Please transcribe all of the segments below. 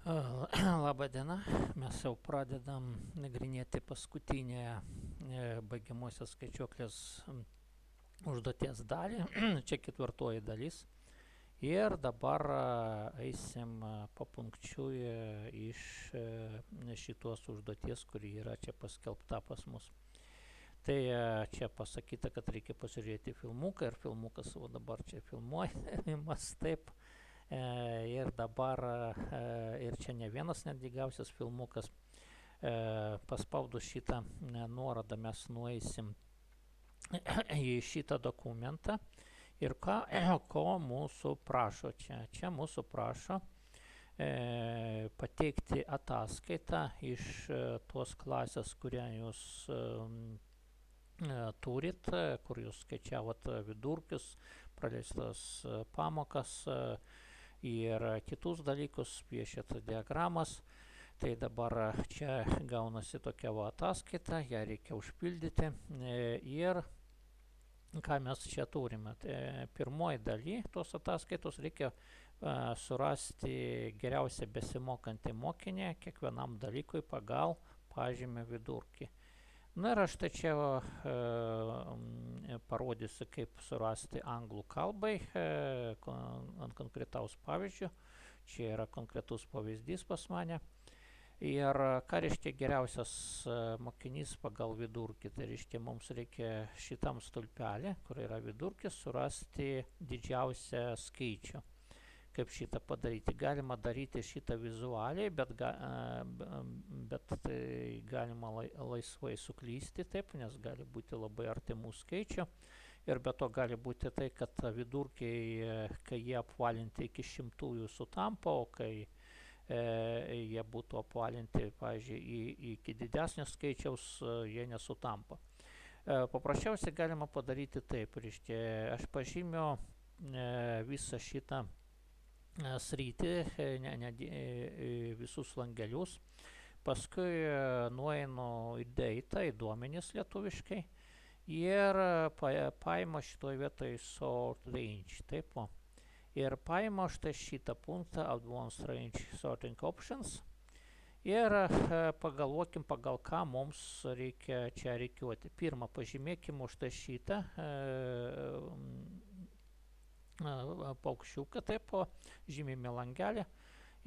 Labą dieną, mes jau pradedam nagrinėti paskutinę baigiamosios skaičiuoklės užduoties dalį, čia ketvirtoji dalis. Ir dabar eisim papunkčiui iš šitos užduoties, kuri yra čia paskelbta pas mus. Tai čia pasakyta, kad reikia pasižiūrėti filmuką ir filmukas jau dabar čia filmuojamas taip. Ir dabar, ir čia ne vienas netgi gausias filmukas, paspaudus šitą nuorodą mes nueisim į šitą dokumentą ir ko mūsų prašo čia. Čia mūsų prašo pateikti ataskaitą iš tos klasės, kurią jūs turit, kur jūs skaičiavot vidurkius, praleistas pamokas ir kitus dalykus, piešėt diagramas. Tai dabar čia gaunasi tokia ataskaita, ją reikia užpildyti ir ką mes čia turime. Tai pirmoji daly tos ataskaitos reikia surasti geriausiai besimokantį mokinį kiekvienam dalykui pagal pažymio vidurkį. Na ir aš tai čia parodysiu, kaip surasti anglų kalbai ant konkretaus pavyzdžio. Čia yra konkretus pavyzdys pas mane. Ir ką reiškia geriausias mokinys pagal vidurkį? Tai reiškia, mums reikia šitam stulpelį, kur yra vidurkis, surasti didžiausią skaičių. Kaip šitą padaryti? Galima daryti šitą vizualiai, bet tai galima laisvai suklysti taip, nes gali būti labai artimų skaičių. Ir be to gali būti tai, kad vidurkiai, kai jie apvalinti iki šimtųjų sutampa, o kai jie būtų apvalinti, pavyzdžiui, iki didesnio skaičiaus, jie nesutampa. Paprasčiausiai galima padaryti taip. Reiškia, aš pažymiu visą šitą sritį, visus langelius, paskui nueinu į data, į duomenis lietuviškai ir paimu šitoj vietoj sort range, taip. Ir paimu štai šitą punktą advanced range sorting options ir pagalvokim, pagal ką mums reikia čia reikiuoti. Pirmą pažymėkim už tai šitą paukščiuką, taip, žymime langelį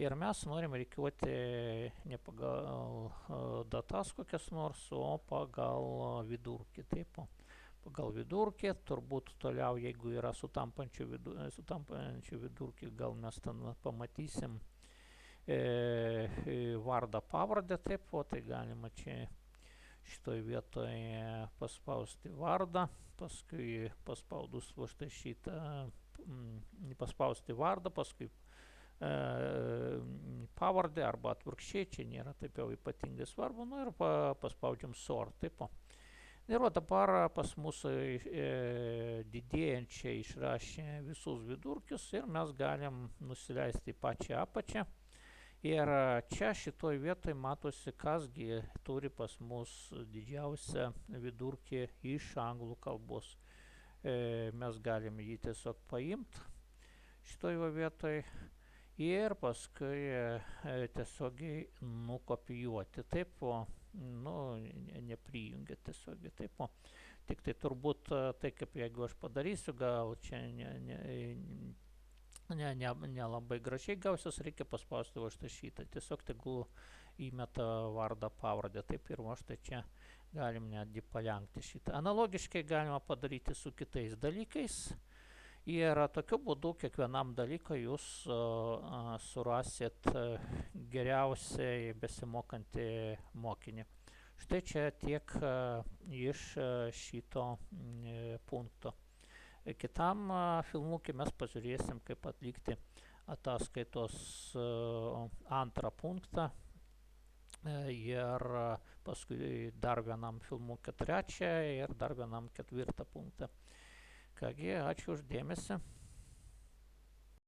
ir mes norim reikiuoti ne pagal datas kokias nors, o pagal vidurkį, taip. Pagal vidurkį, turbūt toliau, jeigu yra sutampančių vidurkį, gal mes ten pamatysim vardą pavardę, taip, tai galima čia šitoj vietoje paspausti vardą, paskui paspaudus va štai šitą paspausti vardą, paskui pavardę arba atvirkščiai, čia nėra taip jau ypatingai svarbu, nu ir paspaudžiam sort, taip. Ir dabar pas mūsų didėjančiai išrašė visus vidurkius ir mes galim nusileisti į pačią apačią. Ir čia šitoj vietoj matosi, kasgi turi pas mus didžiausią vidurkį iš anglų kalbos. Mes galim jį tiesiog paimti šitoj vietoj ir paskui tiesiogiai nukopijuoti. Taip, neprijungia tiesiogiai. Taip, tik tai turbūt tai, kaip jeigu aš padarysiu, gal čia nelabai gražiai gausios, reikia paspausti va štai šitą. Tiesiog tegul įmeta vardą pavardę. Taip ir va štai čia galim netgi palenkti šitą. Analogiškai galima padaryti su kitais dalykais. Ir tokiu būdu kiekvienam dalykui jūs surasit geriausiai besimokantį mokinį. Štai čia tiek iš šito punkto. Kitam filmukį mes pažiūrėsim, kaip atlikti ataskaitos antrą punktą ir paskui dar vienam filmukį trečią ir dar vienam ketvirtą punktą. Kągi, ačiū už dėmesį.